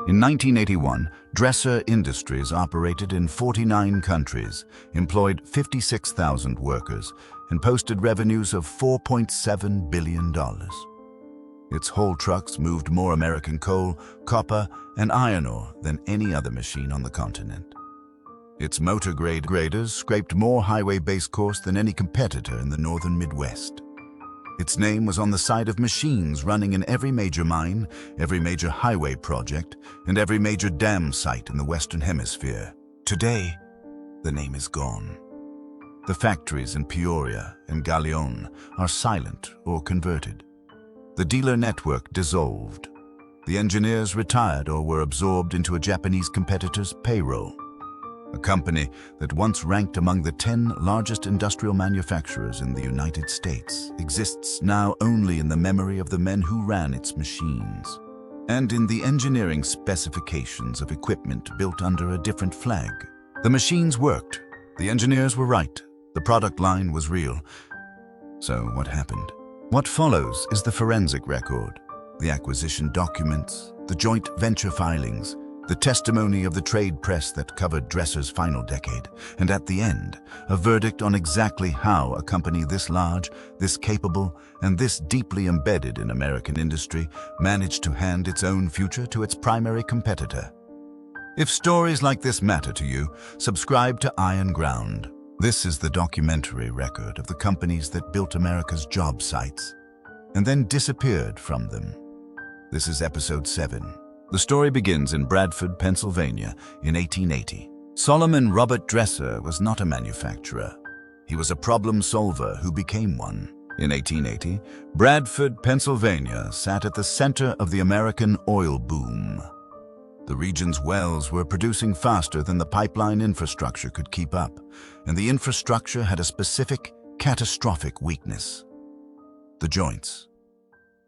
In 1981, Dresser Industries operated in 49 countries, employed 56,000 workers, and posted revenues of $4.7 billion. Its haul trucks moved more American coal, copper, and iron ore than any other machine on the continent. Its motor-grade graders scraped more highway base course than any competitor in the northern Midwest. Its name was on the side of machines running in every major mine, every major highway project, and every major dam site in the Western Hemisphere. Today, the name is gone. The factories in Peoria and Galion are silent or converted. The dealer network dissolved. The engineers retired or were absorbed into a Japanese competitor's payroll. A company that once ranked among the 10 largest industrial manufacturers in the United States exists now only in the memory of the men who ran its machines, and in the engineering specifications of equipment built under a different flag. The machines worked, the engineers were right, the product line was real. So what happened? What follows is the forensic record, the acquisition documents, the joint venture filings, the testimony of the trade press that covered Dresser's final decade, and at the end, a verdict on exactly how a company this large, this capable, and this deeply embedded in American industry managed to hand its own future to its primary competitor. If stories like this matter to you, subscribe to Iron Ground. This is the documentary record of the companies that built America's job sites and then disappeared from them. This is episode 7. The story begins in Bradford, Pennsylvania in 1880. Solomon Robert Dresser was not a manufacturer. He was a problem solver who became one. In 1880, Bradford, Pennsylvania sat at the center of the American oil boom. The region's wells were producing faster than the pipeline infrastructure could keep up, and the infrastructure had a specific, catastrophic weakness: the joints.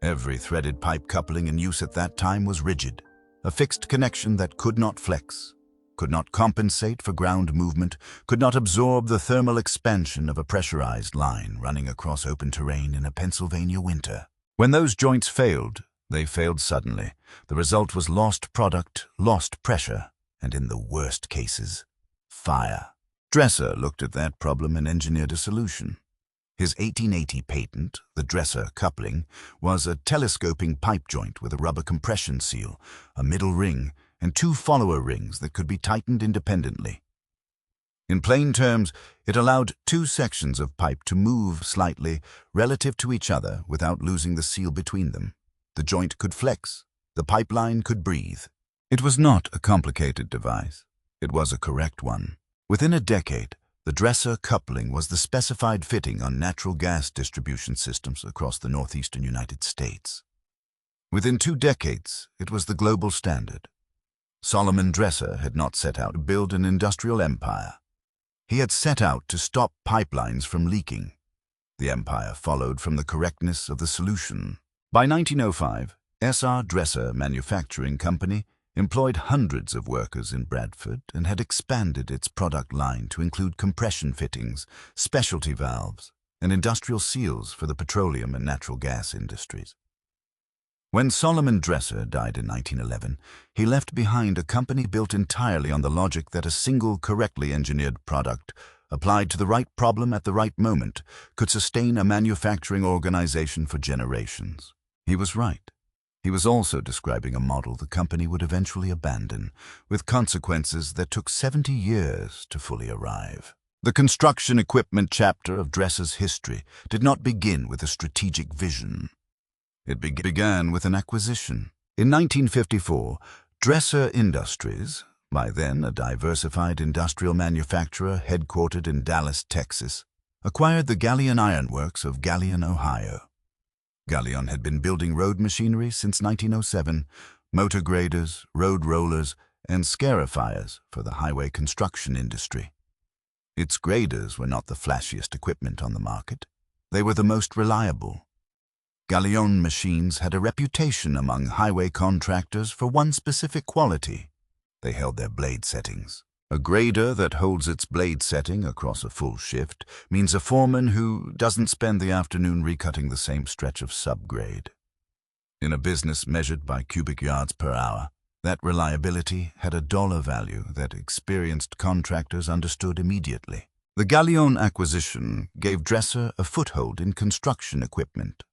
Every threaded pipe coupling in use at that time was rigid, a fixed connection that could not flex, could not compensate for ground movement, could not absorb the thermal expansion of a pressurized line running across open terrain in a Pennsylvania winter. When those joints failed, they failed suddenly. The result was lost product, lost pressure, and in the worst cases, fire. Dresser looked at that problem and engineered a solution. His 1880 patent, the Dresser coupling, was a telescoping pipe joint with a rubber compression seal, a middle ring, and 2 follower rings that could be tightened independently. In plain terms, it allowed 2 sections of pipe to move slightly relative to each other without losing the seal between them. The joint could flex, the pipeline could breathe. It was not a complicated device. It was a correct one. Within a decade, the Dresser coupling was the specified fitting on natural gas distribution systems across the northeastern United States. Within 2 decades, it was the global standard. Solomon Dresser had not set out to build an industrial empire. He had set out to stop pipelines from leaking. The empire followed from the correctness of the solution. By 1905, S.R. Dresser Manufacturing Company employed hundreds of workers in Bradford and had expanded its product line to include compression fittings, specialty valves, and industrial seals for the petroleum and natural gas industries. When Solomon Dresser died in 1911, he left behind a company built entirely on the logic that a single correctly engineered product, applied to the right problem at the right moment, could sustain a manufacturing organization for generations. He was right. He was also describing a model the company would eventually abandon, with consequences that took 70 years to fully arrive. The construction equipment chapter of Dresser's history did not begin with a strategic vision. It began with an acquisition. In 1954, Dresser Industries, by then a diversified industrial manufacturer headquartered in Dallas, Texas, acquired the Galion Iron Works of Galion, Ohio. Galion had been building road machinery since 1907, motor graders, road rollers, and scarifiers for the highway construction industry. Its graders were not the flashiest equipment on the market. They were the most reliable. Galion machines had a reputation among highway contractors for one specific quality: they held their blade settings. A grader that holds its blade setting across a full shift means a foreman who doesn't spend the afternoon recutting the same stretch of subgrade. In a business measured by cubic yards per hour, That reliability had a dollar value that experienced contractors understood immediately. The Galeone acquisition gave Dresser a foothold in construction equipment.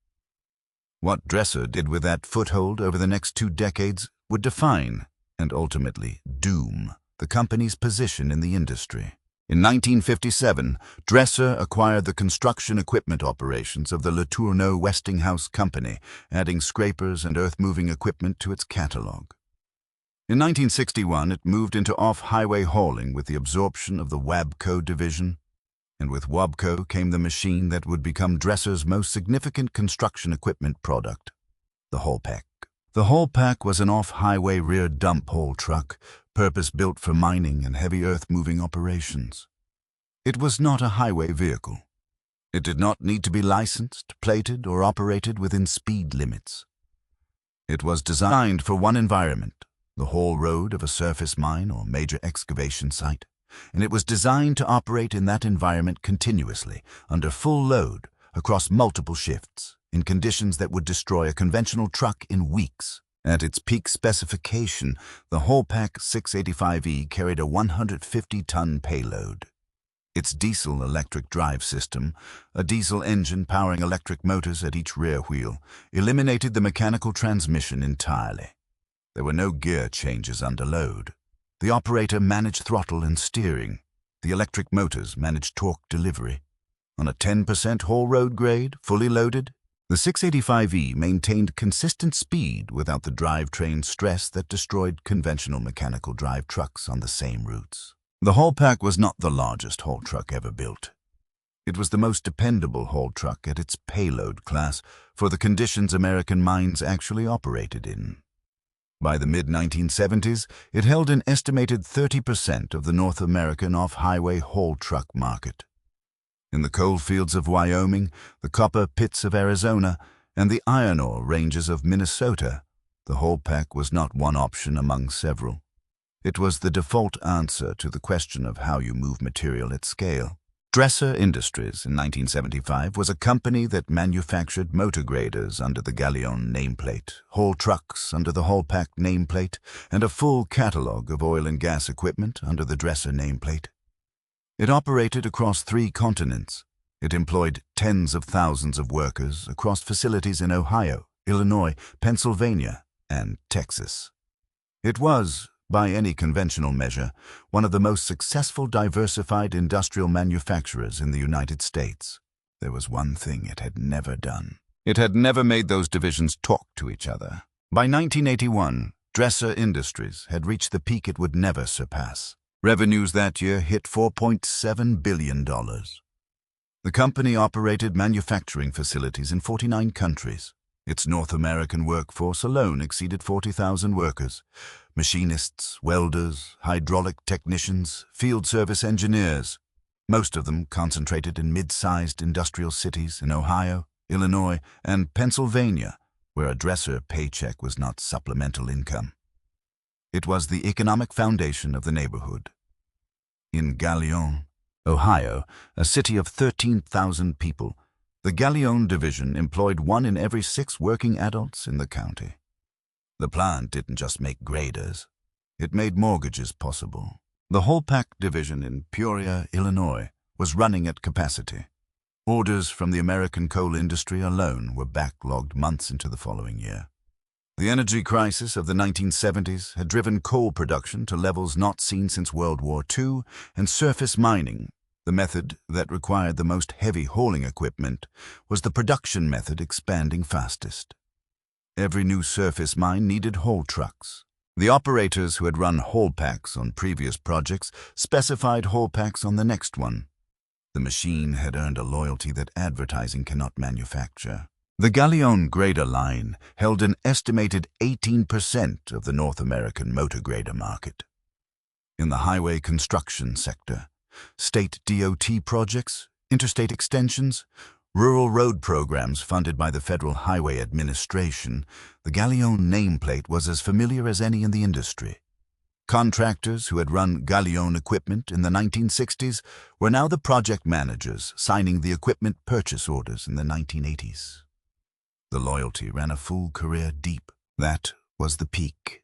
What Dresser did with that foothold over the next 2 decades would define, and ultimately doom, the company's position in the industry. In 1957, Dresser acquired the construction equipment operations of the Letourneau Westinghouse Company, adding scrapers and earth-moving equipment to its catalog. In 1961, it moved into off-highway hauling with the absorption of the Wabco division, and with Wabco came the machine that would become Dresser's most significant construction equipment product, the Haulpak. The Haulpak was an off-highway rear dump haul truck, purpose-built for mining and heavy earth-moving operations. It was not a highway vehicle. It did not need to be licensed, plated, or operated within speed limits. It was designed for one environment, the haul road of a surface mine or major excavation site, and it was designed to operate in that environment continuously, under full load, across multiple shifts, in conditions that would destroy a conventional truck in weeks. At its peak specification, the Haulpak 685E carried a 150-ton payload. Its diesel-electric drive system, a diesel engine powering electric motors at each rear wheel, eliminated the mechanical transmission entirely. There were no gear changes under load. The operator managed throttle and steering. The electric motors managed torque delivery. On a 10% haul road grade, fully loaded, the 685E maintained consistent speed without the drivetrain stress that destroyed conventional mechanical drive trucks on the same routes. The Haulpak was not the largest haul truck ever built. It was the most dependable haul truck at its payload class for the conditions American mines actually operated in. By the mid-1970s, it held an estimated 30% of the North American off-highway haul truck market. In the coal fields of Wyoming, the copper pits of Arizona, and the iron ore ranges of Minnesota, the Haulpak was not one option among several. It was the default answer to the question of how you move material at scale. Dresser Industries in 1975 was a company that manufactured motor graders under the Galeone nameplate, haul trucks under the Haulpak nameplate, and a full catalog of oil and gas equipment under the Dresser nameplate. It operated across 3 continents. It employed tens of thousands of workers across facilities in Ohio, Illinois, Pennsylvania, and Texas. It was, by any conventional measure, one of the most successful diversified industrial manufacturers in the United States. There was one thing it had never done. It had never made those divisions talk to each other. By 1981, Dresser Industries had reached the peak it would never surpass. Revenues that year hit $4.7 billion. The company operated manufacturing facilities in 49 countries. Its North American workforce alone exceeded 40,000 workers. Machinists, welders, hydraulic technicians, field service engineers, most of them concentrated in mid-sized industrial cities in Ohio, Illinois, and Pennsylvania, where a Dresser paycheck was not supplemental income. It was the economic foundation of the neighborhood. In Galeone, Ohio, a city of 13,000 people, the Galeone division employed 1 in every 6 working adults in the county. The plant didn't just make graders. It made mortgages possible. The Haulpak division in Peoria, Illinois, was running at capacity. Orders from the American coal industry alone were backlogged months into the following year. The energy crisis of the 1970s had driven coal production to levels not seen since World War II, and surface mining, the method that required the most heavy hauling equipment, was the production method expanding fastest. Every new surface mine needed haul trucks. The operators who had run Haulpaks on previous projects specified Haulpaks on the next one. The machine had earned a loyalty that advertising cannot manufacture. The Galeone grader line held an estimated 18% of the North American motor grader market. In the highway construction sector, state DOT projects, interstate extensions, rural road programs funded by the Federal Highway Administration, the Galeone nameplate was as familiar as any in the industry. Contractors who had run Galeone equipment in the 1960s were now the project managers signing the equipment purchase orders in the 1980s. The loyalty ran a full career deep. That was the peak.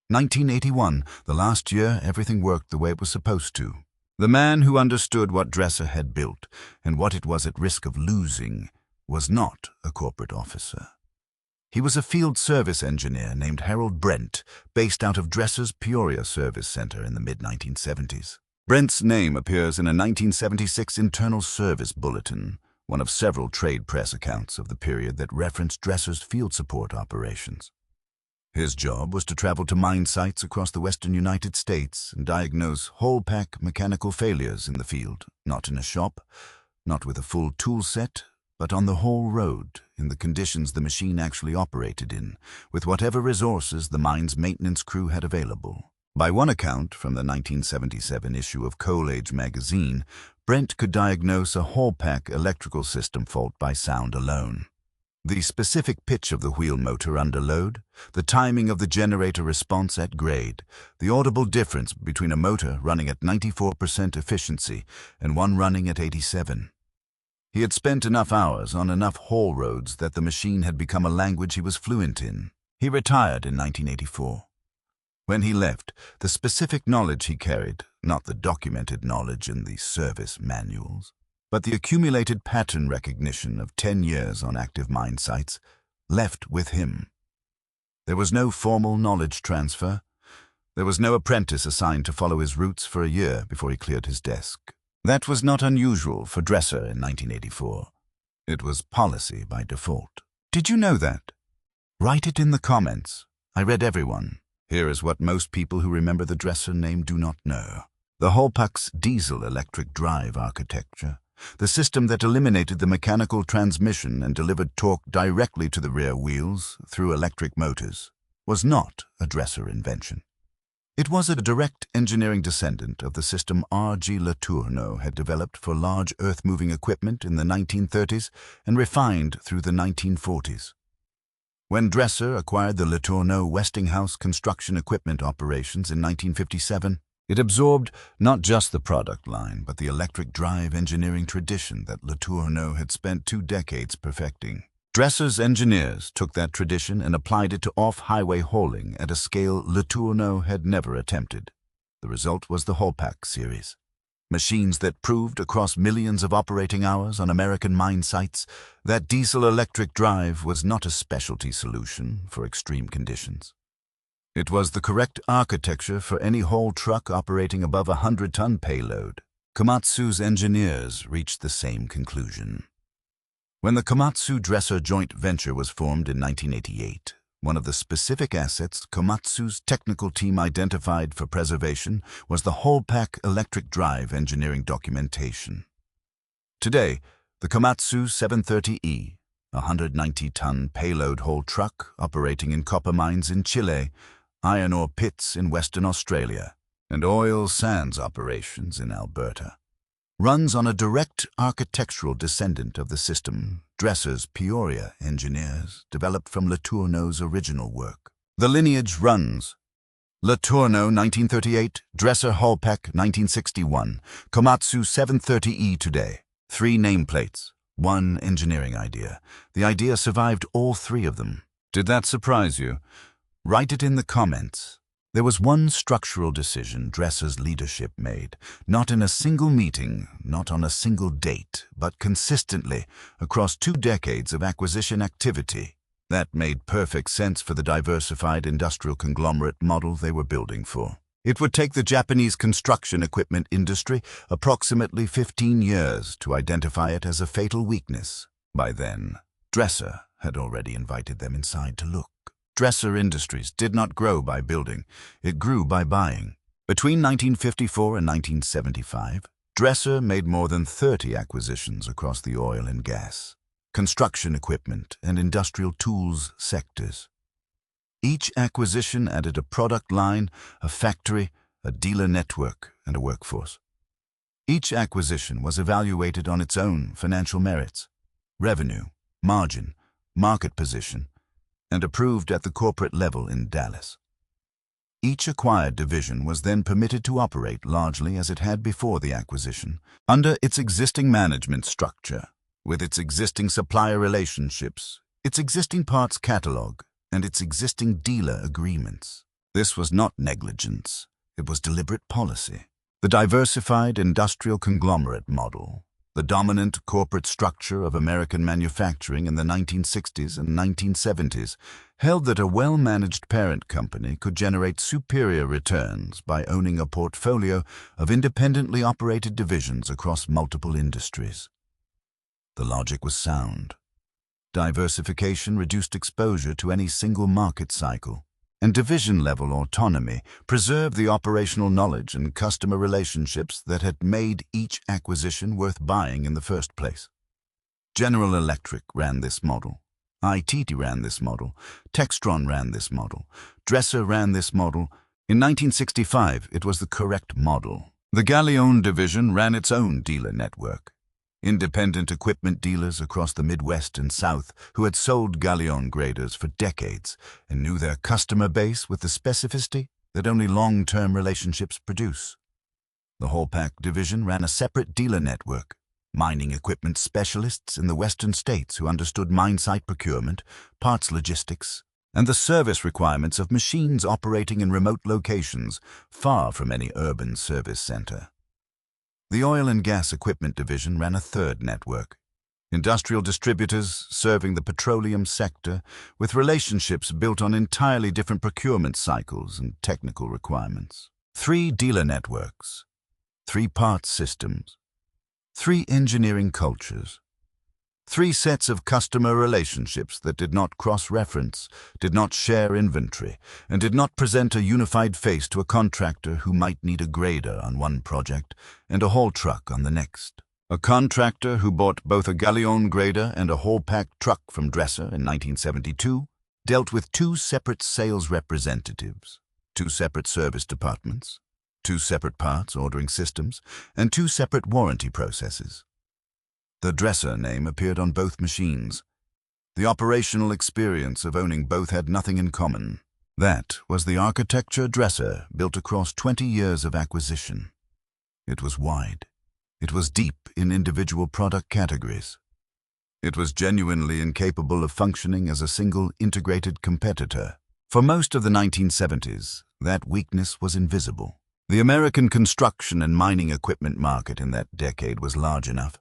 1981, the last year everything worked the way it was supposed to. The man who understood what Dresser had built and what it was at risk of losing was not a corporate officer. He was a field service engineer named Harold Brent, based out of Dresser's Peoria Service Center in the mid-1970s. Brent's name appears in a 1976 Internal Service Bulletin, one of several trade press accounts of the period that referenced Dresser's field support operations. His job was to travel to mine sites across the western United States and diagnose whole-pack mechanical failures in the field, not in a shop, not with a full tool set, but on the whole road, in the conditions the machine actually operated in, with whatever resources the mine's maintenance crew had available. By one account from the 1977 issue of Coal Age magazine, Brent could diagnose a whole-pack electrical system fault by sound alone. The specific pitch of the wheel motor under load, the timing of the generator response at grade, the audible difference between a motor running at 94% efficiency and one running at 87%. He had spent enough hours on enough haul roads that the machine had become a language he was fluent in. He retired in 1984. When he left, the specific knowledge he carried, not the documented knowledge in the service manuals, but the accumulated pattern recognition of 10 years on active mine sites, left with him. There was no formal knowledge transfer. There was no apprentice assigned to follow his routes for a year before he cleared his desk. That was not unusual for Dresser in 1984. It was policy by default. Did you know that? Write it in the comments. I read everyone. Here is what most people who remember the Dresser name do not know. The whole-pack's diesel-electric drive architecture, the system that eliminated the mechanical transmission and delivered torque directly to the rear wheels through electric motors, was not a Dresser invention. It was a direct engineering descendant of the system R.G. Letourneau had developed for large earth-moving equipment in the 1930s and refined through the 1940s. When Dresser acquired the Letourneau Westinghouse construction equipment operations in 1957, it absorbed not just the product line, but the electric drive engineering tradition that Letourneau had spent 2 decades perfecting. Dresser's engineers took that tradition and applied it to off-highway hauling at a scale Letourneau had never attempted. The result was the Whole-Pack series. Machines that proved across millions of operating hours on American mine sites that diesel-electric drive was not a specialty solution for extreme conditions. It was the correct architecture for any haul truck operating above a 100-ton payload. Komatsu's engineers reached the same conclusion. When the Komatsu-Dresser joint venture was formed in 1988, one of the specific assets Komatsu's technical team identified for preservation was the whole-pack electric drive engineering documentation. Today, the Komatsu 730E, a 190-ton payload haul truck operating in copper mines in Chile, iron ore pits in Western Australia, and oil sands operations in Alberta, runs on a direct architectural descendant of the system Dresser's Peoria engineers developed from Letourneau's original work. The lineage runs Letourneau 1938, Dresser Whole-Pack 1961, Komatsu 730E today. 3 nameplates, 1 engineering idea. The idea survived all 3 of them. Did that surprise you? Write it in the comments. There was one structural decision Dresser's leadership made, not in a single meeting, not on a single date, but consistently across 2 decades of acquisition activity. That made perfect sense for the diversified industrial conglomerate model they were building for. It would take the Japanese construction equipment industry approximately 15 years to identify it as a fatal weakness. By then, Dresser had already invited them inside to look. Dresser Industries did not grow by building, it grew by buying. Between 1954 and 1975, Dresser made more than 30 acquisitions across the oil and gas, construction equipment, and industrial tools sectors. Each acquisition added a product line, a factory, a dealer network, and a workforce. Each acquisition was evaluated on its own financial merits, revenue, margin, market position, and approved at the corporate level in Dallas. Each acquired division was then permitted to operate largely as it had before the acquisition, under its existing management structure, with its existing supplier relationships, its existing parts catalog, and its existing dealer agreements. This was not negligence, it was deliberate policy. The diversified industrial conglomerate model, the dominant corporate structure of American manufacturing in the 1960s and 1970s, held that a well-managed parent company could generate superior returns by owning a portfolio of independently operated divisions across multiple industries. The logic was sound. Diversification reduced exposure to any single market cycle, and division-level autonomy preserved the operational knowledge and customer relationships that had made each acquisition worth buying in the first place. General Electric ran this model. ITT ran this model. Textron ran this model. Dresser ran this model. In 1965, it was the correct model. The Galleone division ran its own dealer network. Independent equipment dealers across the Midwest and South who had sold Galleone graders for decades and knew their customer base with the specificity that only long-term relationships produce. The Holpack division ran a separate dealer network, mining equipment specialists in the western states who understood mine site procurement, parts logistics, and the service requirements of machines operating in remote locations far from any urban service center. The Oil and Gas Equipment Division ran a third network, industrial distributors serving the petroleum sector with relationships built on entirely different procurement cycles and technical requirements. 3 dealer networks, 3 parts systems, 3 engineering cultures, 3 sets of customer relationships that did not cross-reference, did not share inventory, and did not present a unified face to a contractor who might need a grader on one project and a haul truck on the next. A contractor who bought both a Galleone grader and a Holpack truck from Dresser in 1972 dealt with 2 separate sales representatives, 2 separate service departments, 2 separate parts ordering systems, and 2 separate warranty processes. The Dresser name appeared on both machines. The operational experience of owning both had nothing in common. That was the architecture Dresser built across 20 years of acquisition. It was wide. It was deep in individual product categories. It was genuinely incapable of functioning as a single integrated competitor. For most of the 1970s, that weakness was invisible. The American construction and mining equipment market in that decade was large enough,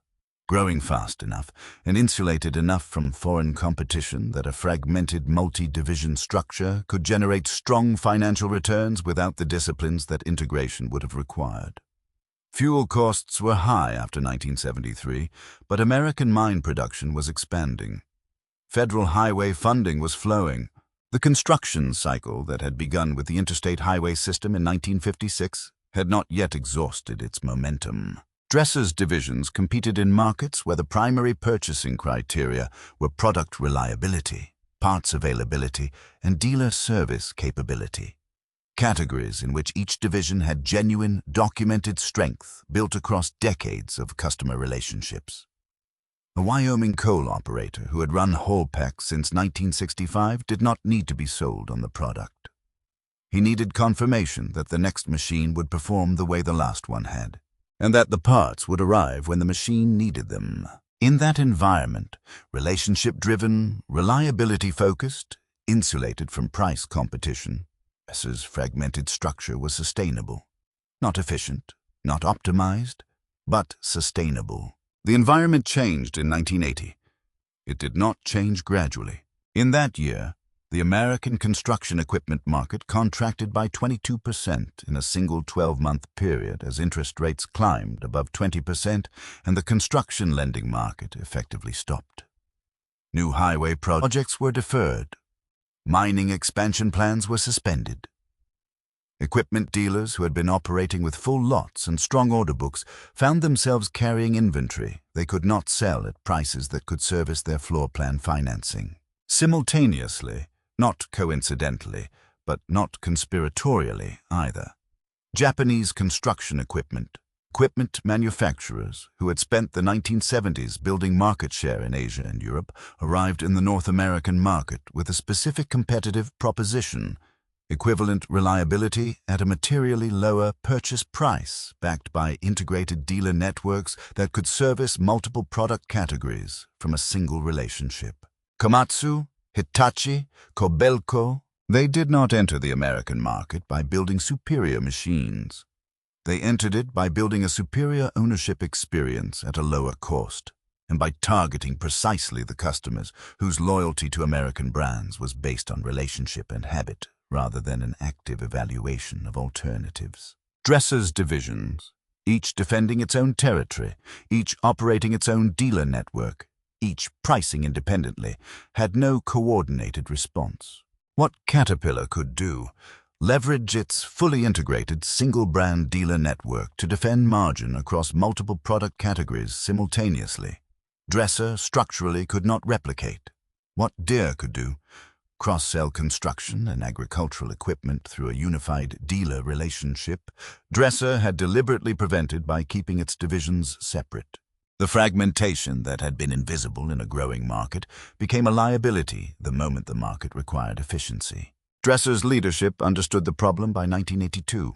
growing fast enough, and insulated enough from foreign competition that a fragmented multi-division structure could generate strong financial returns without the disciplines that integration would have required. Fuel costs were high after 1973, but American mine production was expanding. Federal highway funding was flowing. The construction cycle that had begun with the interstate highway system in 1956 had not yet exhausted its momentum. Dresser's divisions competed in markets where the primary purchasing criteria were product reliability, parts availability, and dealer service capability. Categories in which each division had genuine, documented strength built across decades of customer relationships. A Wyoming coal operator who had run Holpack since 1965 did not need to be sold on the product. He needed confirmation that the next machine would perform the way the last one had, and that the parts would arrive when the machine needed them. In that environment, relationship-driven, reliability-focused, insulated from price competition, Dresser's fragmented structure was sustainable. Not efficient, not optimized, but sustainable. The environment changed in 1980. It did not change gradually. In that year, the American construction equipment market contracted by 22% in a single 12-month period as interest rates climbed above 20% and the construction lending market effectively stopped. New highway projects were deferred. Mining expansion plans were suspended. Equipment dealers who had been operating with full lots and strong order books found themselves carrying inventory they could not sell at prices that could service their floor plan financing. Simultaneously, not coincidentally, but not conspiratorially either, Japanese construction equipment manufacturers who had spent the 1970s building market share in Asia and Europe arrived in the North American market with a specific competitive proposition, equivalent reliability at a materially lower purchase price backed by integrated dealer networks that could service multiple product categories from a single relationship. Komatsu, Hitachi, Kobelco, They did not enter the American market by building superior machines. They entered it by building a superior ownership experience at a lower cost, and by targeting precisely the customers whose loyalty to American brands was based on relationship and habit rather than an active evaluation of alternatives. Dresser's divisions, each defending its own territory, each operating its own dealer network, each pricing independently, had no coordinated response. What Caterpillar could do, leverage its fully integrated single-brand dealer network to defend margin across multiple product categories simultaneously. Dresser structurally could not replicate. What Deere could do, cross-sell construction and agricultural equipment through a unified dealer relationship, Dresser had deliberately prevented by keeping its divisions separate. The fragmentation that had been invisible in a growing market became a liability the moment the market required efficiency. Dresser's leadership understood the problem by 1982.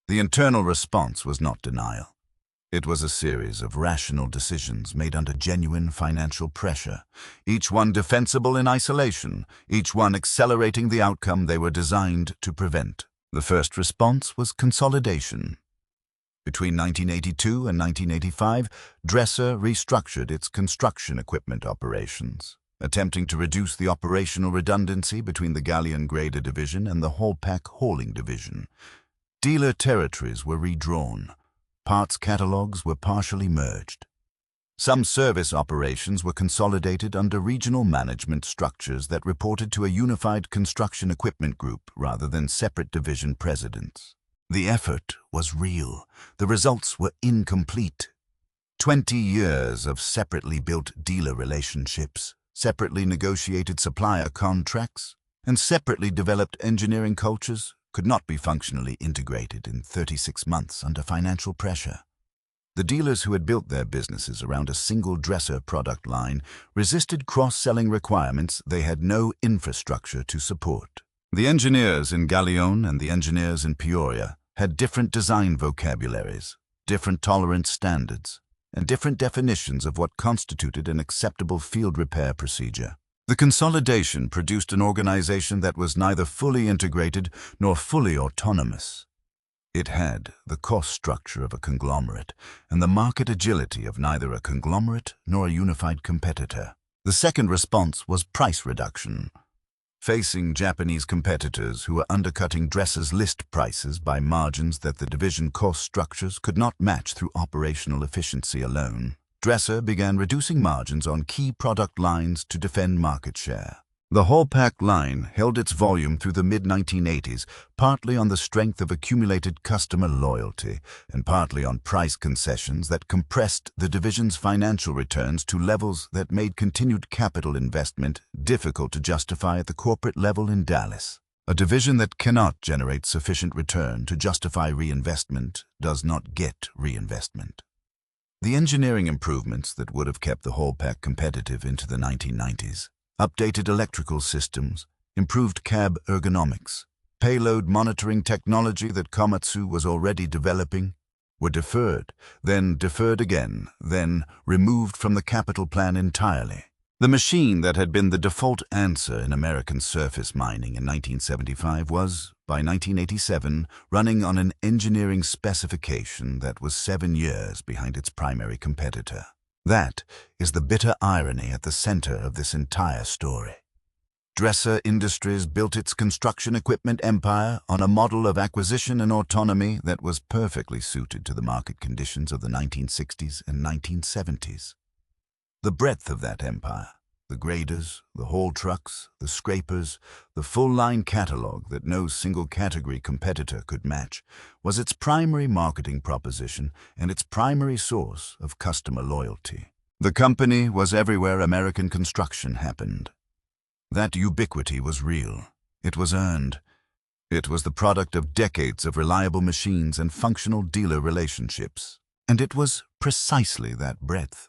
The internal response was not denial. It was a series of rational decisions made under genuine financial pressure, each one defensible in isolation, each one accelerating the outcome they were designed to prevent. The first response was consolidation. Between 1982 and 1985, Dresser restructured its construction equipment operations, attempting to reduce the operational redundancy between the Galleon Grader division and the Haulpak hauling division. Dealer territories were redrawn. Parts catalogs were partially merged. Some service operations were consolidated under regional management structures that reported to a unified construction equipment group rather than separate division presidents. The effort was real. The results were incomplete. 20 years of separately built dealer relationships, separately negotiated supplier contracts, and separately developed engineering cultures could not be functionally integrated in 36 months under financial pressure. The dealers who had built their businesses around a single Dresser product line resisted cross-selling requirements they had no infrastructure to support. The engineers in Galleon and the engineers in Peoria had different design vocabularies, different tolerance standards, and different definitions of what constituted an acceptable field repair procedure. The consolidation produced an organization that was neither fully integrated nor fully autonomous. It had the cost structure of a conglomerate and the market agility of neither a conglomerate nor a unified competitor. The second response was price reduction. Facing Japanese competitors who were undercutting Dresser's list prices by margins that the division cost structures could not match through operational efficiency alone, Dresser began reducing margins on key product lines to defend market share. The Haulpak line held its volume through the mid-1980s, partly on the strength of accumulated customer loyalty and partly on price concessions that compressed the division's financial returns to levels that made continued capital investment difficult to justify at the corporate level in Dallas. A division that cannot generate sufficient return to justify reinvestment does not get reinvestment. The engineering improvements that would have kept the Haulpak competitive into the 1990s, updated electrical systems, improved cab ergonomics, payload monitoring technology that Komatsu was already developing, were deferred, then deferred again, then removed from the capital plan entirely. The machine that had been the default answer in American surface mining in 1975 was, by 1987, running on an engineering specification that was 7 years behind its primary competitor. That is the bitter irony at the center of this entire story. Dresser Industries built its construction equipment empire on a model of acquisition and autonomy that was perfectly suited to the market conditions of the 1960s and 1970s. The breadth of that empire, the graders, the haul trucks, the scrapers, the full-line catalog that no single category competitor could match, was its primary marketing proposition and its primary source of customer loyalty. The company was everywhere American construction happened. That ubiquity was real. It was earned. It was the product of decades of reliable machines and functional dealer relationships. And it was precisely that breadth,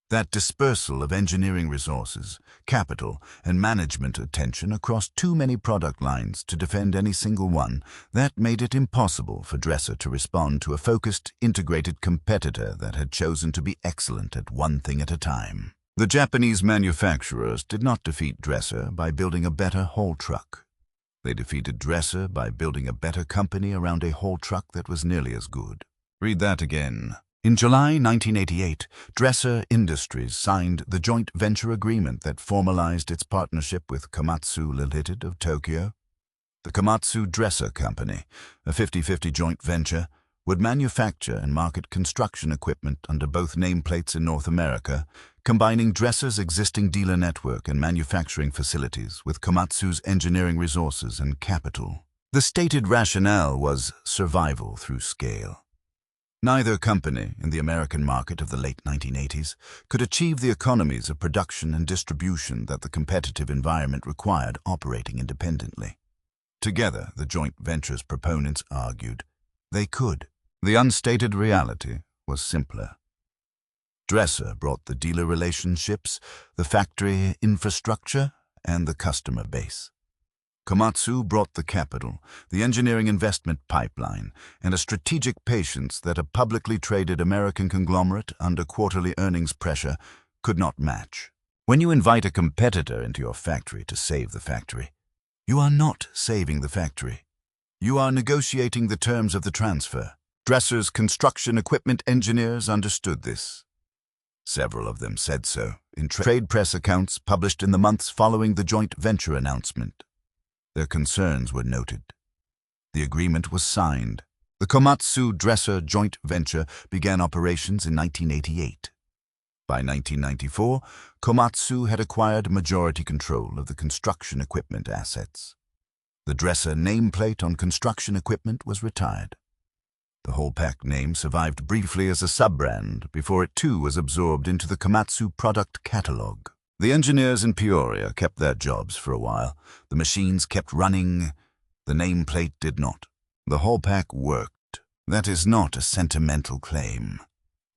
that dispersal of engineering resources, capital, and management attention across too many product lines to defend any single one, that made it impossible for Dresser to respond to a focused, integrated competitor that had chosen to be excellent at one thing at a time. The Japanese manufacturers did not defeat Dresser by building a better haul truck. They defeated Dresser by building a better company around a haul truck that was nearly as good. Read that again. In July 1988, Dresser Industries signed the joint venture agreement that formalized its partnership with Komatsu Limited of Tokyo. The Komatsu Dresser Company, a 50-50 joint venture, would manufacture and market construction equipment under both nameplates in North America, combining Dresser's existing dealer network and manufacturing facilities with Komatsu's engineering resources and capital. The stated rationale was survival through scale. Neither company, in the American market of the late 1980s, could achieve the economies of production and distribution that the competitive environment required operating independently. Together, the joint venture's proponents argued, they could. The unstated reality was simpler. Dresser brought the dealer relationships, the factory infrastructure, and the customer base. Komatsu brought the capital, the engineering investment pipeline, and a strategic patience that a publicly traded American conglomerate under quarterly earnings pressure could not match. When you invite a competitor into your factory to save the factory, you are not saving the factory. You are negotiating the terms of the transfer. Dresser's construction equipment engineers understood this. Several of them said so in trade press accounts published in the months following the joint venture announcement. Their concerns were noted. The agreement was signed. The Komatsu Dresser joint venture began operations in 1988. By 1994, Komatsu had acquired majority control of the construction equipment assets. The Dresser nameplate on construction equipment was retired. The Holpac name survived briefly as a sub-brand before it too was absorbed into the Komatsu product catalog. The engineers in Peoria kept their jobs for a while. The machines kept running. The nameplate did not. The Holpac worked. That is not a sentimental claim.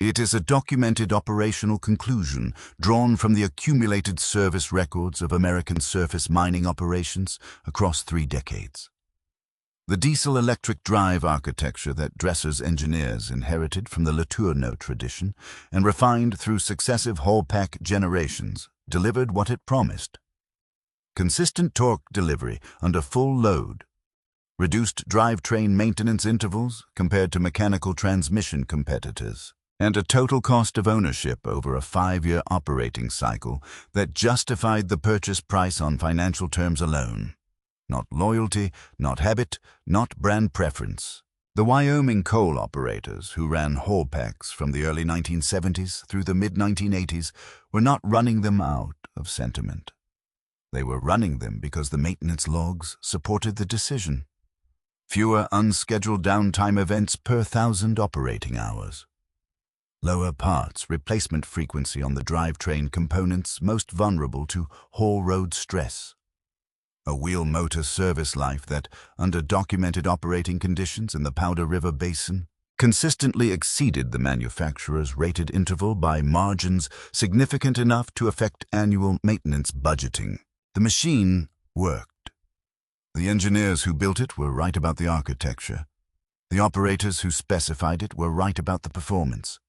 It is a documented operational conclusion drawn from the accumulated service records of American surface mining operations across 3 decades. The diesel-electric drive architecture that Dresser's engineers inherited from the Letourneau tradition and refined through successive Holpac generations delivered what it promised. Consistent torque delivery under full load, reduced drivetrain maintenance intervals compared to mechanical transmission competitors, and a total cost of ownership over a 5-year operating cycle that justified the purchase price on financial terms alone. Not loyalty, not habit, not brand preference. The Wyoming coal operators who ran Holpacs from the early 1970s through the mid-1980s were not running them out of sentiment. They were running them because the maintenance logs supported the decision. Fewer unscheduled downtime events per 1,000 operating hours. Lower parts replacement frequency on the drivetrain components most vulnerable to haul road stress. A wheel motor service life that, under documented operating conditions in the Powder River Basin, consistently exceeded the manufacturer's rated interval by margins significant enough to affect annual maintenance budgeting. The machine worked. The engineers who built it were right about the architecture. The operators who specified it were right about the performance.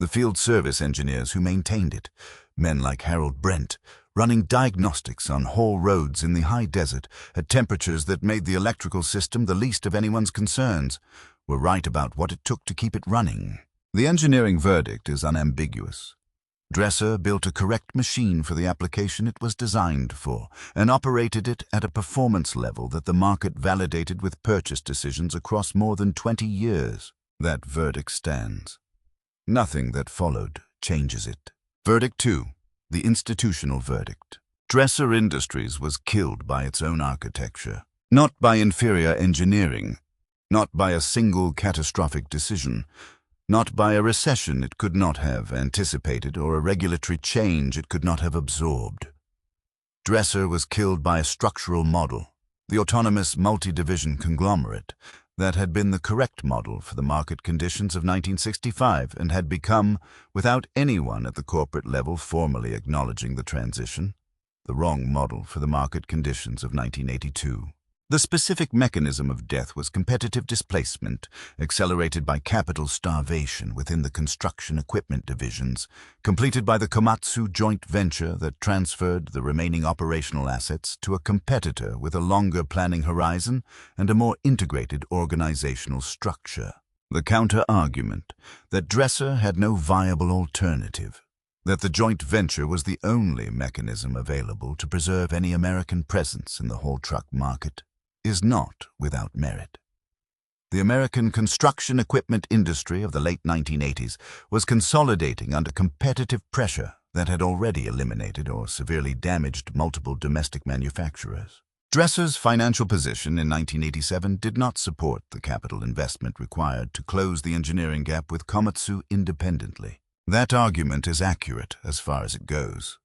The field service engineers who maintained it, men like Harold Brent, running diagnostics on haul roads in the high desert at temperatures that made the electrical system the least of anyone's concerns, were right about what it took to keep it running. The engineering verdict is unambiguous. Dresser built a correct machine for the application it was designed for and operated it at a performance level that the market validated with purchase decisions across more than 20 years. That verdict stands. Nothing that followed changes it. Verdict 2. The institutional verdict. Dresser Industries was killed by its own architecture, not by inferior engineering, not by a single catastrophic decision, not by a recession it could not have anticipated or a regulatory change it could not have absorbed. Dresser was killed by a structural model, the autonomous multi-division conglomerate, that had been the correct model for the market conditions of 1965 and had become, without anyone at the corporate level formally acknowledging the transition, the wrong model for the market conditions of 1982. The specific mechanism of death was competitive displacement, accelerated by capital starvation within the construction equipment divisions, completed by the Komatsu joint venture that transferred the remaining operational assets to a competitor with a longer planning horizon and a more integrated organizational structure. The counter-argument that Dresser had no viable alternative, that the joint venture was the only mechanism available to preserve any American presence in the haul truck market, is not without merit. The American construction equipment industry of the late 1980s was consolidating under competitive pressure that had already eliminated or severely damaged multiple domestic manufacturers. Dresser's financial position in 1987 did not support the capital investment required to close the engineering gap with Komatsu independently. That argument is accurate as far as it goes.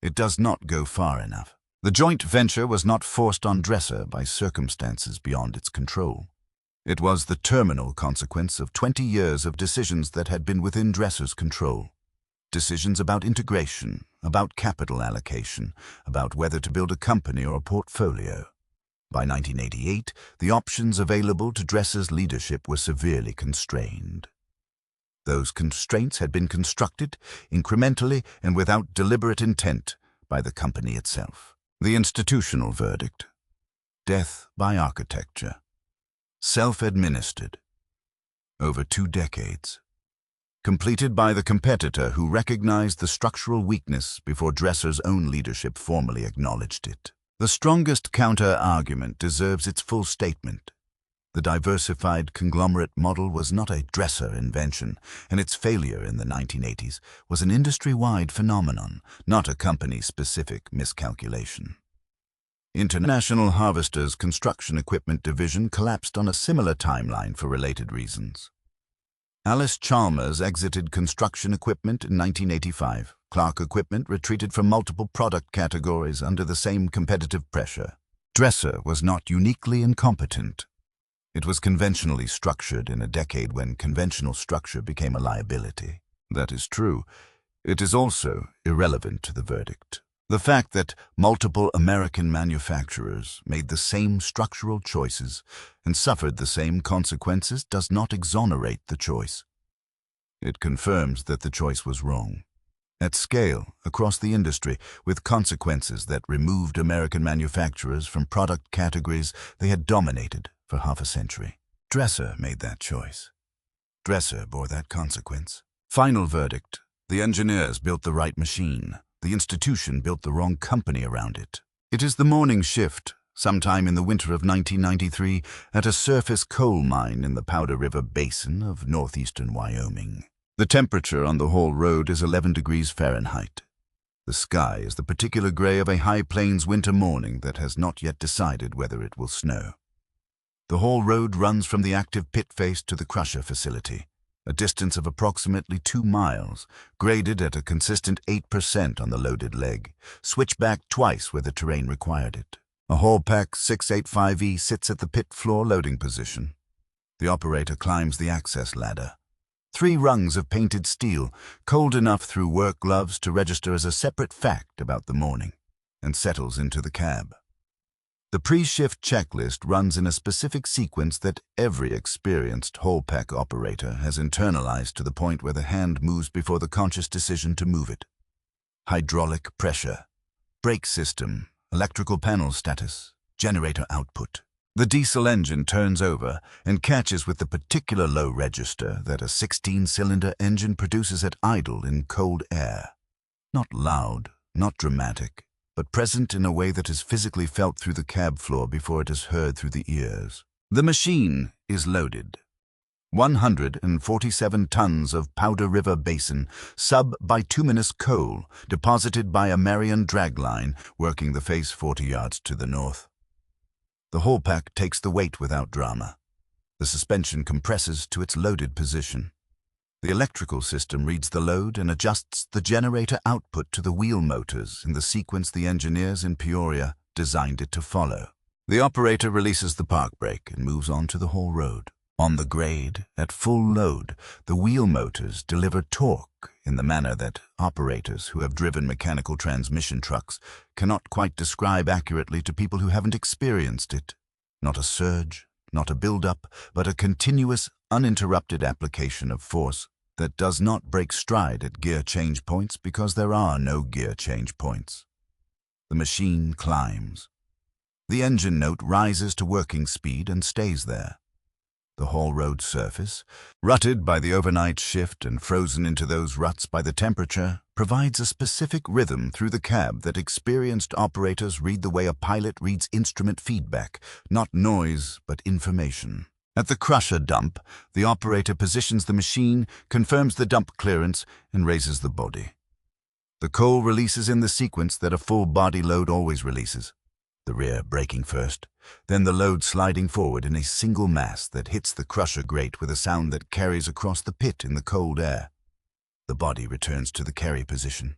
It does not go far enough. The joint venture was not forced on Dresser by circumstances beyond its control. It was the terminal consequence of 20 years of decisions that had been within Dresser's control. Decisions about integration, about capital allocation, about whether to build a company or a portfolio. By 1988, the options available to Dresser's leadership were severely constrained. Those constraints had been constructed, incrementally and without deliberate intent, by the company itself. The institutional verdict: death by architecture. Self-administered. Over 2 decades. Completed by the competitor who recognized the structural weakness before Dresser's own leadership formally acknowledged it. The strongest counter-argument deserves its full statement. The diversified conglomerate model was not a Dresser invention, and its failure in the 1980s was an industry-wide phenomenon, not a company-specific miscalculation. International Harvester's construction equipment division collapsed on a similar timeline for related reasons. Alice Chalmers exited construction equipment in 1985. Clark Equipment retreated from multiple product categories under the same competitive pressure. Dresser was not uniquely incompetent. It was conventionally structured in a decade when conventional structure became a liability. That is true. It is also irrelevant to the verdict. The fact that multiple American manufacturers made the same structural choices and suffered the same consequences does not exonerate the choice. It confirms that the choice was wrong. At scale, across the industry, with consequences that removed American manufacturers from product categories they had dominated for half a century. Dresser made that choice. Dresser bore that consequence. Final verdict: the engineers built the right machine. The institution built the wrong company around it. It is the morning shift, sometime in the winter of 1993, at a surface coal mine in the Powder River Basin of northeastern Wyoming. The temperature on the whole road is 11 degrees Fahrenheit. The sky is the particular gray of a high plains winter morning that has not yet decided whether it will snow. The whole road runs from the active pit face to the crusher facility, a distance of approximately 2 miles, graded at a consistent 8% on the loaded leg, switched back twice where the terrain required it. A Haulpak 685E sits at the pit floor loading position. The operator climbs the access ladder. 3 rungs of painted steel, cold enough through work gloves to register as a separate fact about the morning, and settles into the cab. The pre-shift checklist runs in a specific sequence that every experienced Haulpak operator has internalized to the point where the hand moves before the conscious decision to move it. Hydraulic pressure, brake system, electrical panel status, generator output. The diesel engine turns over and catches with the particular low register that a 16-cylinder engine produces at idle in cold air. Not loud, not dramatic, but present in a way that is physically felt through the cab floor before it is heard through the ears. The machine is loaded. 147 tons of Powder River Basin sub-bituminous coal deposited by a Marion dragline working the face 40 yards to the north. The Haulpak takes the weight without drama. The suspension compresses to its loaded position. The electrical system reads the load and adjusts the generator output to the wheel motors in the sequence the engineers in Peoria designed it to follow. The operator releases the park brake and moves on to the haul road. On the grade, at full load, the wheel motors deliver torque in the manner that operators who have driven mechanical transmission trucks cannot quite describe accurately to people who haven't experienced it. Not a surge, not a build-up, but a continuous, uninterrupted application of force that does not break stride at gear change points because there are no gear change points. The machine climbs. The engine note rises to working speed and stays there. The haul road surface, rutted by the overnight shift and frozen into those ruts by the temperature, provides a specific rhythm through the cab that experienced operators read the way a pilot reads instrument feedback, not noise but information. At the crusher dump, the operator positions the machine, confirms the dump clearance, and raises the body. The coal releases in the sequence that a full body load always releases. The rear braking first, then the load sliding forward in a single mass that hits the crusher grate with a sound that carries across the pit in the cold air. The body returns to the carry position.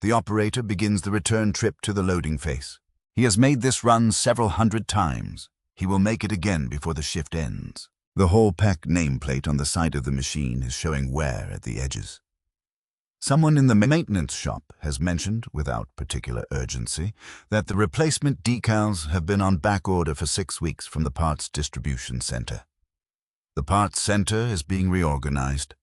The operator begins the return trip to the loading face. He has made this run several hundred times. He will make it again before the shift ends. The Haulpak nameplate on the side of the machine is showing wear at the edges. Someone in the maintenance shop has mentioned, without particular urgency, that the replacement decals have been on back order for 6 weeks from the parts distribution center. The parts center is being reorganized.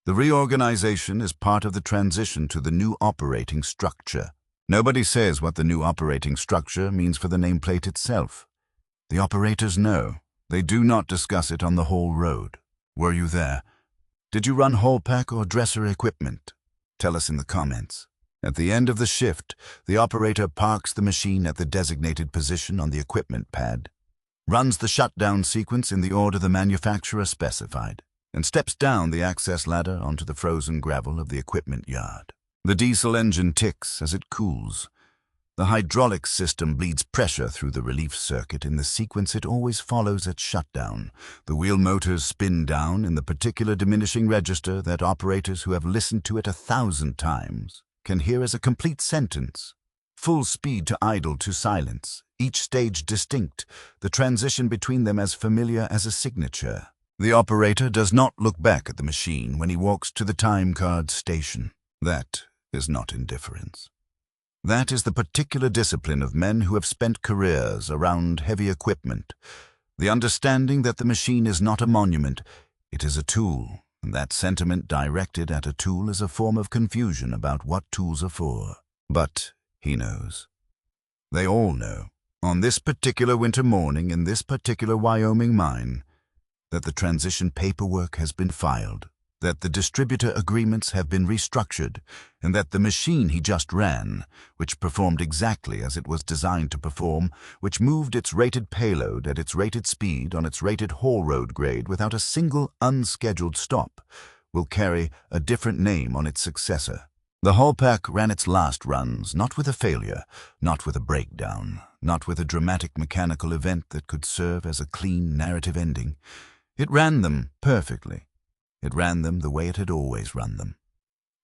The reorganization is part of the transition to the new operating structure. Nobody says what the new operating structure means for the nameplate itself. The operators know. They do not discuss it on the haul road. Were you there? Did you run Haulpak or Dresser equipment? Tell us in the comments. At the end of the shift, the operator parks the machine at the designated position on the equipment pad, runs the shutdown sequence in the order the manufacturer specified, and steps down the access ladder onto the frozen gravel of the equipment yard. The diesel engine ticks as it cools. The hydraulic system bleeds pressure through the relief circuit in the sequence it always follows at shutdown. The wheel motors spin down in the particular diminishing register that operators who have listened to it 1,000 times can hear as a complete sentence. Full speed to idle to silence, each stage distinct, the transition between them as familiar as a signature. The operator does not look back at the machine when he walks to the time card station. That is not indifference. That is the particular discipline of men who have spent careers around heavy equipment. The understanding that the machine is not a monument, it is a tool, and that sentiment directed at a tool is a form of confusion about what tools are for. But he knows. They all know, on this particular winter morning in this particular Wyoming mine, that the transition paperwork has been filed, that the distributor agreements have been restructured, and that the machine he just ran, which performed exactly as it was designed to perform, which moved its rated payload at its rated speed on its rated haul road grade without a single unscheduled stop, will carry a different name on its successor. The Haulpak ran its last runs not with a failure, not with a breakdown, not with a dramatic mechanical event that could serve as a clean narrative ending. It ran them perfectly. It ran them the way it had always run them.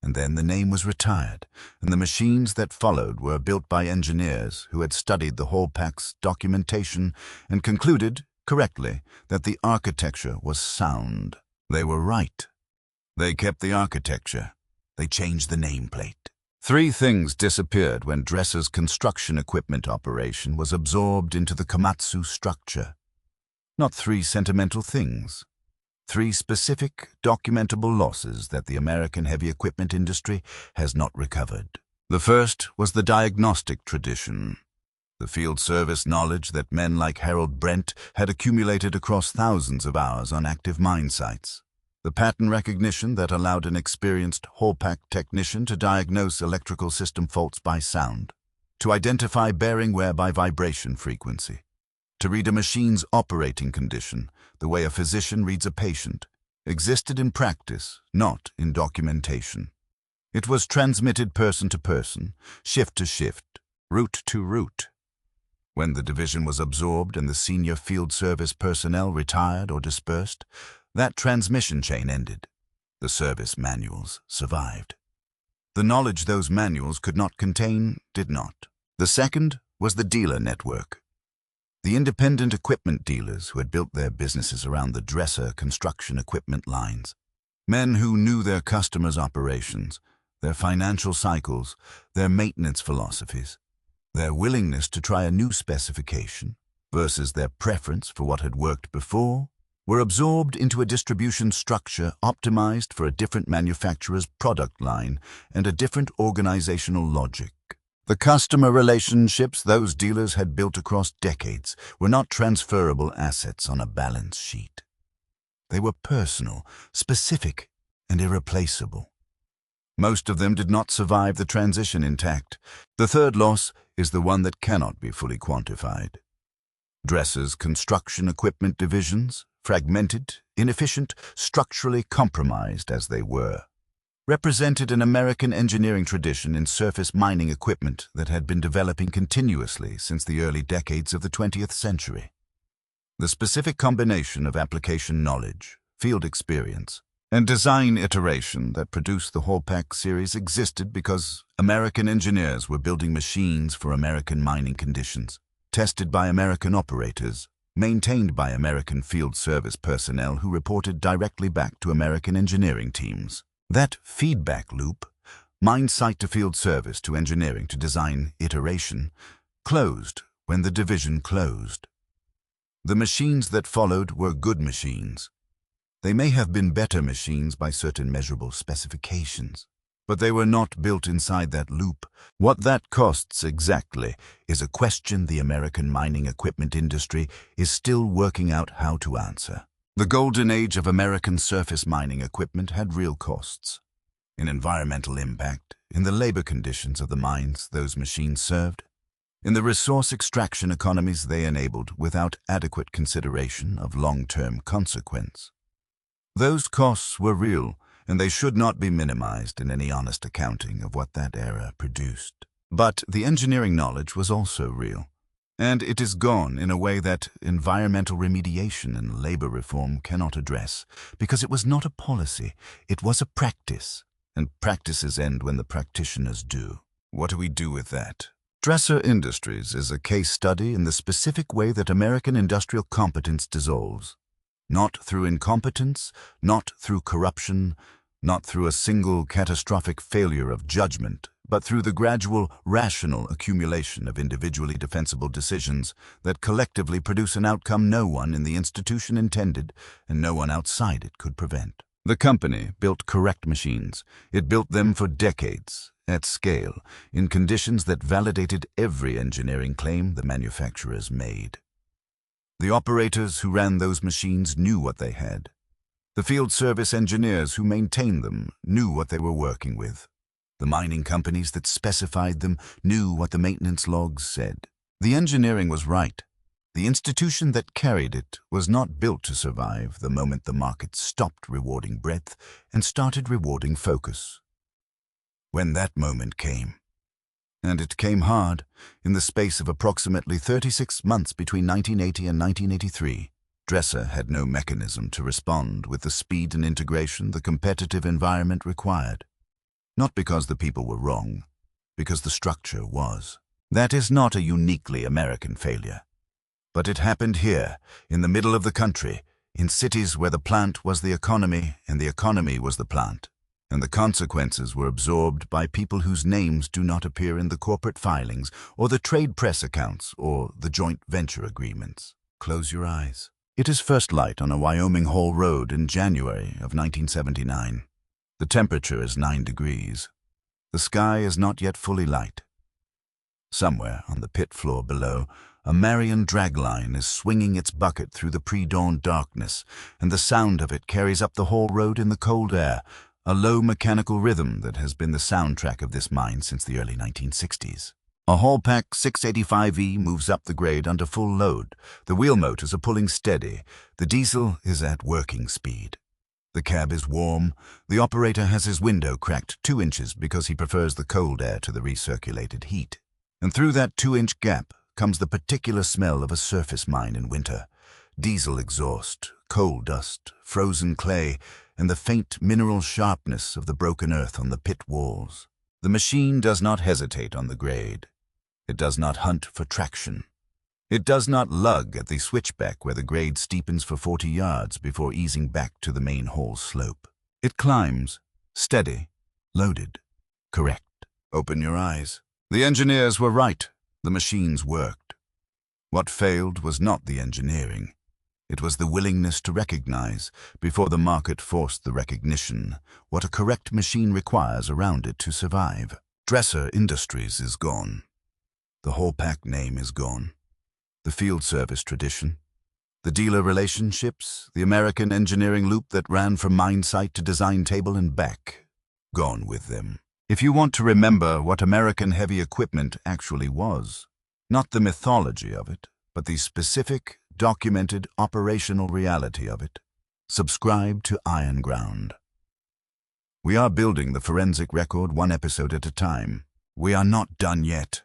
And then the name was retired, and the machines that followed were built by engineers who had studied the Haulpak's documentation and concluded, correctly, that the architecture was sound. They were right. They kept the architecture. They changed the nameplate. 3 things disappeared when Dresser's construction equipment operation was absorbed into the Komatsu structure. Not 3 sentimental things. 3 specific, documentable losses that the American heavy equipment industry has not recovered. The first was the diagnostic tradition, the field service knowledge that men like Harold Brent had accumulated across thousands of hours on active mine sites. The pattern recognition that allowed an experienced Haulpak technician to diagnose electrical system faults by sound, to identify bearing wear by vibration frequency, to read a machine's operating condition the way a physician reads a patient, existed in practice, not in documentation. It was transmitted person to person, shift to shift, route to route. When the division was absorbed and the senior field service personnel retired or dispersed, that transmission chain ended. The service manuals survived. The knowledge those manuals could not contain did not. The second was the dealer network. The independent equipment dealers who had built their businesses around the Dresser construction equipment lines. Men who knew their customers' operations, their financial cycles, their maintenance philosophies, their willingness to try a new specification, versus their preference for what had worked before, were absorbed into a distribution structure optimized for a different manufacturer's product line and a different organizational logic. The customer relationships those dealers had built across decades were not transferable assets on a balance sheet. They were personal, specific, and irreplaceable. Most of them did not survive the transition intact. The third loss is the one that cannot be fully quantified. Dresser's construction equipment divisions, fragmented, inefficient, structurally compromised as they were, represented an American engineering tradition in surface mining equipment that had been developing continuously since the early decades of the 20th century. The specific combination of application knowledge, field experience, and design iteration that produced the Hallpak series existed because American engineers were building machines for American mining conditions, tested by American operators, maintained by American field service personnel who reported directly back to American engineering teams. That feedback loop, mine site to field service to engineering to design iteration, closed when the division closed. The machines that followed were good machines. They may have been better machines by certain measurable specifications, but they were not built inside that loop. What that costs exactly is a question the American mining equipment industry is still working out how to answer. The golden age of American surface mining equipment had real costs. In environmental impact, in the labor conditions of the mines those machines served, in the resource extraction economies they enabled without adequate consideration of long-term consequence. Those costs were real, and they should not be minimized in any honest accounting of what that era produced. But the engineering knowledge was also real, and it is gone in a way that environmental remediation and labor reform cannot address, because it was not a policy, it was a practice, and practices end when the practitioners do. What do we do with that? Dresser Industries is a case study in the specific way that American industrial competence dissolves. Not through incompetence, not through corruption, not through a single catastrophic failure of judgment, but through the gradual, rational accumulation of individually defensible decisions that collectively produce an outcome no one in the institution intended and no one outside it could prevent. The company built correct machines. It built them for decades, at scale, in conditions that validated every engineering claim the manufacturers made. The operators who ran those machines knew what they had. The field service engineers who maintained them knew what they were working with. The mining companies that specified them knew what the maintenance logs said. The engineering was right. The institution that carried it was not built to survive the moment the market stopped rewarding breadth and started rewarding focus. When that moment came, and it came hard, in the space of approximately 36 months between 1980 and 1983, Dresser had no mechanism to respond with the speed and integration the competitive environment required. Not because the people were wrong, because the structure was. That is not a uniquely American failure. But it happened here, in the middle of the country, in cities where the plant was the economy and the economy was the plant. And the consequences were absorbed by people whose names do not appear in the corporate filings or the trade press accounts or the joint venture agreements. Close your eyes. It is first light on a Wyoming haul road in January of 1979. The temperature is 9 degrees. The sky is not yet fully light. Somewhere on the pit floor below, a Marion dragline is swinging its bucket through the pre-dawn darkness, and the sound of it carries up the haul road in the cold air, a low mechanical rhythm that has been the soundtrack of this mine since the early 1960s. A Hallpak 685E moves up the grade under full load. The wheel motors are pulling steady. The diesel is at working speed. The cab is warm. The operator has his window cracked 2 inches because he prefers the cold air to the recirculated heat. And through that 2-inch gap comes the particular smell of a surface mine in winter. Diesel exhaust, coal dust, frozen clay, and the faint mineral sharpness of the broken earth on the pit walls. The machine does not hesitate on the grade. It does not hunt for traction. It does not lug at the switchback where the grade steepens for 40 yards before easing back to the main haul slope. It climbs, steady, loaded, correct. Open your eyes. The engineers were right. The machines worked. What failed was not the engineering. It was the willingness to recognize, before the market forced the recognition, what a correct machine requires around it to survive. Dresser Industries is gone. The Hallpak name is gone. The field service tradition, the dealer relationships, the American engineering loop that ran from mine site to design table and back, gone with them. If you want to remember what American heavy equipment actually was, not the mythology of it, but the specific, documented operational reality of it, subscribe to Iron Ground. We are building the forensic record one episode at a time. We are not done yet.